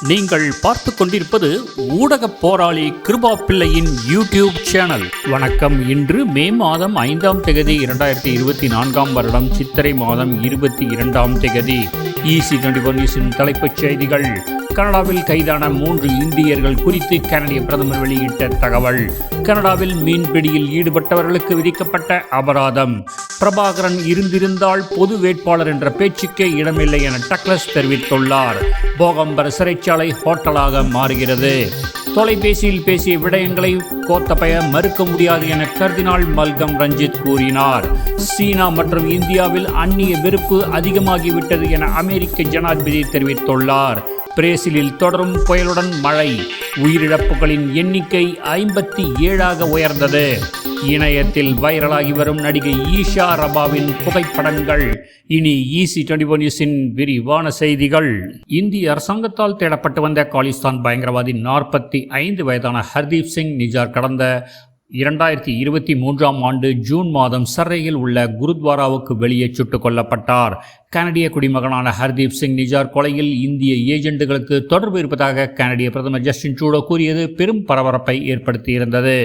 நீங்கள் பார்த்து கொண்டிருப்பது ஊடக போராளி கிருபா பிள்ளையின் யூடியூப் சேனல். வணக்கம். இன்று மே மாதம் 5ஆம் தேதி 2024 வருடம் சித்திரை மாதம் 22ஆம் தேதி. EC24 நியூஸின் தலைப்புச் செய்திகள். கனடாவில் கைதான 3 இந்தியர்கள் குறித்து கனடிய பிரதமர் வெளியிட்ட தகவல். கனடாவில் மீன்பிடியில் ஈடுபட்டவர்களுக்கு விதிக்கப்பட்ட அபராதம். பிரபாகரன் இருந்திருந்தால் பொது வேட்பாளர் என்ற பேச்சுக்கே இடமில்லை என டக்ளஸ் தெரிவித்துள்ளார். போகம்பர சிறைச்சாலை ஹோட்டலாக மாறுகிறது. தொலைபேசியில் பேசிய விடயங்களை கோத்தபய மறுக்க முடியாது என கர்தினால் மல்கம் ரஞ்சித் கூறினார். சீனா மற்றும் இந்தியாவில் அந்நிய வெறுப்பு அதிகமாகிவிட்டது என அமெரிக்க ஜனாதிபதி தெரிவித்துள்ளார். பிரேசிலில் தொடரும் புயலுடன் மழை. உயிரிழப்புகளின் எண்ணிக்கை 57ஆக உயர்ந்தது. இணையத்தில் வைரலாகி வரும் நடிகை ஈஷா ரபாவின் புகைப்படங்கள். இனி EC24 நியூஸின் விரிவான செய்திகள். இந்திய அரசாங்கத்தால் தேடப்பட்டு வந்த காலிஸ்தான் பயங்கரவாதி 45 வயதான ஹர்தீப் சிங் நிஜார் கடந்த 2023ஆம் ஆண்டு ஜூன் மாதம் சர்ரையில் உள்ள குருத்வாராவுக்கு வெளியே சுட்டுக் கொல்லப்பட்டார். கனடிய குடிமகனான ஹர்தீப் சிங் நிஜார் கொலையில் இந்திய ஏஜென்ட்டுகளுக்கு தொடர்பு இருப்பதாக கனடிய பிரதமர் ஜஸ்டின் ட்ரூடோ கூறியது பெரும் பரபரப்பை ஏற்படுத்தியிருந்தது.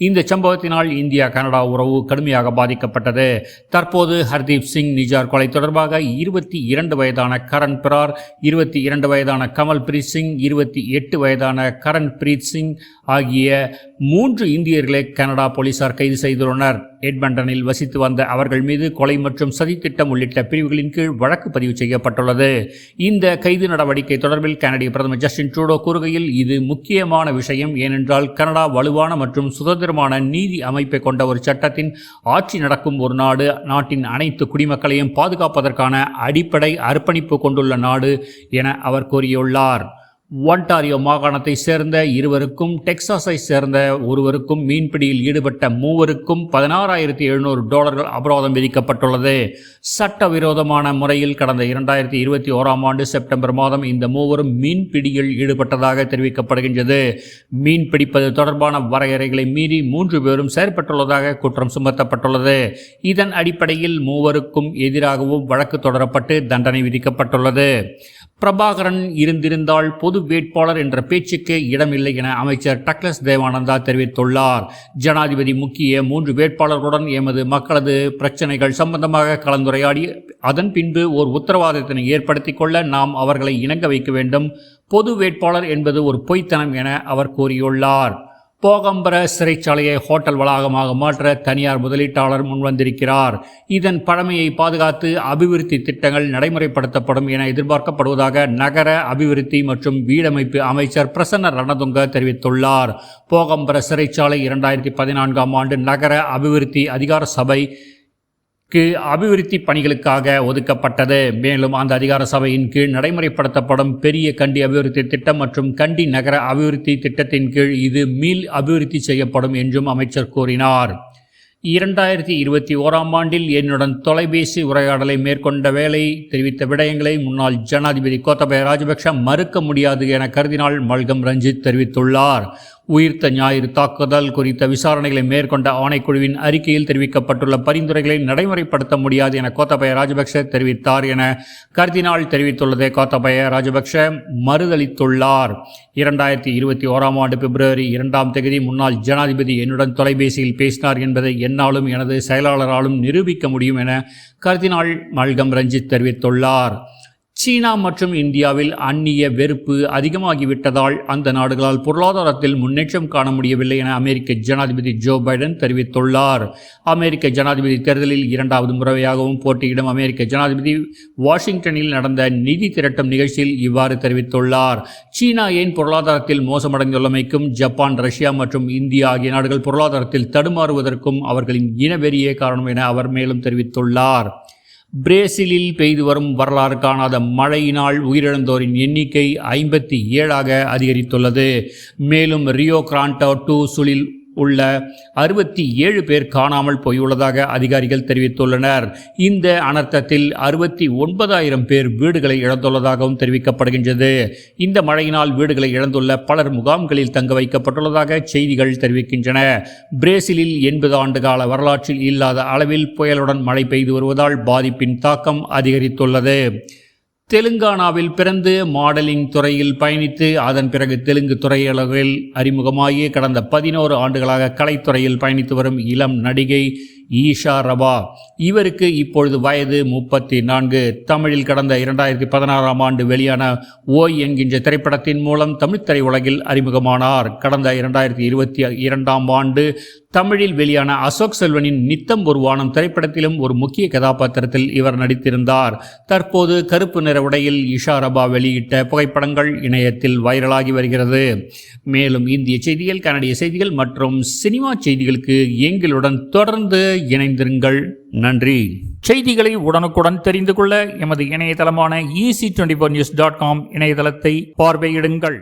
இந்த சம்பவத்தினால் இந்தியா கனடா உறவு கடுமையாக பாதிக்கப்பட்டது. தற்போது ஹர்தீப் சிங் நிஜார் கொலை தொடர்பாக 22 வயதான கரண் பிரார், 22 வயதான கமல் பிரீத் சிங், 28 வயதான கரண் பிரீத் சிங் ஆகிய 3 இந்தியர்களை கனடா போலீசார் கைது செய்துள்ளனர். எட்மண்டனில் வசித்து வந்த அவர்கள் மீது கொலை மற்றும் சதித்திட்டம் உள்ளிட்ட பிரிவுகளின் கீழ் வழக்கு பதிவு செய்யப்பட்டுள்ளது. இந்த கைது நடவடிக்கை தொடர்பில் கனடிய பிரதமர் ஜஸ்டின் ட்ரூடோ கூறுகையில், இது முக்கியமான விஷயம். ஏனென்றால் கனடா வலுவான மற்றும் சுதந்திரமான நீதி அமைப்பை கொண்ட ஒரு சட்டத்தின் ஆட்சி நடக்கும் ஒரு நாடு. நாட்டின் அனைத்து குடிமக்களையும் பாதுகாப்பதற்கான அடிப்படை அர்ப்பணிப்பு கொண்டுள்ள நாடு என அவர் கூறியுள்ளார். ஒன்டாரியோ மாகாணத்தை சேர்ந்த 2 டெக்சாஸை சேர்ந்த 1 மீன்பிடியில் ஈடுபட்ட 3 $16,700 அபராதம் விதிக்கப்பட்டுள்ளது. சட்டவிரோதமான முறையில் கடந்த 2021ஆம் ஆண்டு செப்டம்பர் மாதம் இந்த 3 மீன்பிடியில் ஈடுபட்டதாக தெரிவிக்கப்படுகின்றது. மீன் பிடிப்பது தொடர்பான வரையறைகளை மீறி 3 பேரும் செயற்பட்டுள்ளதாக குற்றம் சுமத்தப்பட்டுள்ளது. இதன் அடிப்படையில் 3 எதிராகவும் வழக்கு தொடரப்பட்டு தண்டனை விதிக்கப்பட்டுள்ளது. பிரபாகரன் இருந்திருந்தால் பொது வேட்பாளர் என்ற பேச்சுக்கு இடமில்லை என அமைச்சர் டக்ளஸ் தேவானந்தா தெரிவித்துள்ளார். ஜனாதிபதி முக்கிய 3 வேட்பாளர்களுடன் எமது மக்களது பிரச்சனைகள் சம்பந்தமாக கலந்துரையாடி அதன் பின்பு ஒரு உத்தரவாதத்தினை ஏற்படுத்திக் கொள்ள நாம் அவர்களை இணங்க வைக்க வேண்டும். பொது வேட்பாளர் என்பது ஒரு பொய்த்தனம் என அவர் கூறியுள்ளார். போகம்பர சிறைச்சாலையை ஹோட்டல் வளாகமாக மாற்ற தனியார் முதலீட்டாளர் முன்வந்திருக்கிறார். இதன் பழமையை பாதுகாத்து அபிவிருத்தி திட்டங்கள் நடைமுறைப்படுத்தப்படும் என எதிர்பார்க்கப்படுவதாக நகர அபிவிருத்தி மற்றும் வீடமைப்பு அமைச்சர் பிரசன்ன ரணதுங்க தெரிவித்துள்ளார். போகம்பர சிறைச்சாலை 2014ஆம் ஆண்டு நகர அபிவிருத்தி அதிகார சபை அபிவிருத்தி பணிகளுக்காக ஒதுக்கப்பட்டது. மேலும் அந்த அதிகார சபையின் கீழ் நடைமுறைப்படுத்தப்படும் பெரிய கண்டி அபிவிருத்தி திட்டம் மற்றும் கண்டி நகர அபிவிருத்தி திட்டத்தின் கீழ் இது மீள் அபிவிருத்தி செய்யப்படும் என்றும் அமைச்சர் கூறினார். 2021ஆம் ஆண்டில் என்னுடன் தொலைபேசி உரையாடலை மேற்கொண்ட வேளை தெரிவித்த விடயங்களை முன்னாள் ஜனாதிபதி கோத்தபய ராஜபக்ஷ மறுக்க முடியாது என கர்தினால் மல்கம் ரஞ்சித் தெரிவித்துள்ளார். உயிர்த்த ஞாயிறு தாக்குதல் குறித்த விசாரணைகளை மேற்கொண்ட ஆணைக்குழுவின் அறிக்கையில் தெரிவிக்கப்பட்டுள்ள பரிந்துரைகளை நடைமுறைப்படுத்த முடியாது என கோத்தபய ராஜபக்ஷ தெரிவித்தார் என கர்தினால் தெரிவித்துள்ளதை கோத்தபய ராஜபக்ஷ மறுதளித்துள்ளார். 2021ஆம் ஆண்டு பிப்ரவரி 2ஆம் தேதி முன்னாள் ஜனாதிபதி என்னுடன் தொலைபேசியில் பேசினார் என்பதை என்னாலும் எனது செயலாளராலும் நிரூபிக்க முடியும் என கர்தினால் மல்கம் ரஞ்சித் தெரிவித்துள்ளார். சீனா மற்றும் இந்தியாவில் அந்நிய வெறுப்பு அதிகமாகிவிட்டதால் அந்த நாடுகளால் பொருளாதாரத்தில் முன்னேற்றம் காண முடியவில்லை என அமெரிக்க ஜனாதிபதி ஜோ பைடன் தெரிவித்துள்ளார். அமெரிக்க ஜனாதிபதி தேர்தலில் 2வது முறையாகவும் போட்டியிடும் அமெரிக்க ஜனாதிபதி வாஷிங்டனில் நடந்த நிதி திரட்டும் நிகழ்ச்சியில் இவ்வாறு தெரிவித்துள்ளார். சீனா ஏன் பொருளாதாரத்தில் மோசமடைந்துள்ளமைக்கும் ஜப்பான், ரஷ்யா மற்றும் இந்தியா ஆகிய நாடுகள் பொருளாதாரத்தில் தடுமாறுவதற்கும் அவர்களின் இனவெறியே காரணம் என அவர் மேலும் தெரிவித்துள்ளார். பிரேசிலில் பெய்து வரும் வரலாறு காணாத மழையினால் உயிரிழந்தோரின் எண்ணிக்கை 57ஆக அதிகரித்துள்ளது. மேலும் ரியோ கிராண்டோ டு சுலில் உள்ள 67 பேர் காணாமல் போயுள்ளதாக அதிகாரிகள் தெரிவித்துள்ளனர். இந்த அனர்த்தத்தில் 69,000 பேர் வீடுகளை இழந்துள்ளதாகவும் தெரிவிக்கப்படுகின்றது. இந்த மழையினால் வீடுகளை இழந்துள்ள பலர் முகாம்களில் தங்க வைக்கப்பட்டுள்ளதாக செய்திகள் தெரிவிக்கின்றன. பிரேசிலில் 80 ஆண்டு கால வரலாற்றில் இல்லாத அளவில் புயலுடன் மழை பெய்து வருவதால் பாதிப்பின் தாக்கம் அதிகரித்துள்ளது. தெலுங்கானாவில் பிறந்து மாடலிங் துறையில் பயணித்து அதன் பிறகு தெலுங்கு திரையுலகில் அறிமுகமாகி கடந்த 11 ஆண்டுகளாக கலைத்துறையில் பயணித்து வரும் இளம் நடிகை ஈஷா ரபா. இவருக்கு இப்பொழுது வயது 34. தமிழில் கடந்த 2016ஆம் ஆண்டு வெளியான ஓய் என்கின்ற திரைப்படத்தின் மூலம் தமிழ் திரையுலகில் அறிமுகமானார். கடந்த 2022ஆம் ஆண்டு தமிழில் வெளியான அசோக் செல்வனின் நித்தம் ஒரு வானம் திரைப்படத்திலும் ஒரு முக்கிய கதாபாத்திரத்தில் இவர் நடித்திருந்தார். தற்போது கருப்பு நிற உடையில் ஈஷா ரபா வெளியிட்ட புகைப்படங்கள் இணையத்தில் வைரலாகி வருகிறது. மேலும் இந்திய செய்திகள், கனடிய செய்திகள் மற்றும் சினிமா செய்திகளுக்கு எங்களுடன் தொடர்ந்து இணைந்திருங்கள். நன்றி. செய்திகளை உடனுக்குடன் தெரிந்து கொள்ள எமது இணையதளமான easy24news.com இணையதளத்தை பார்வையிடுங்கள்.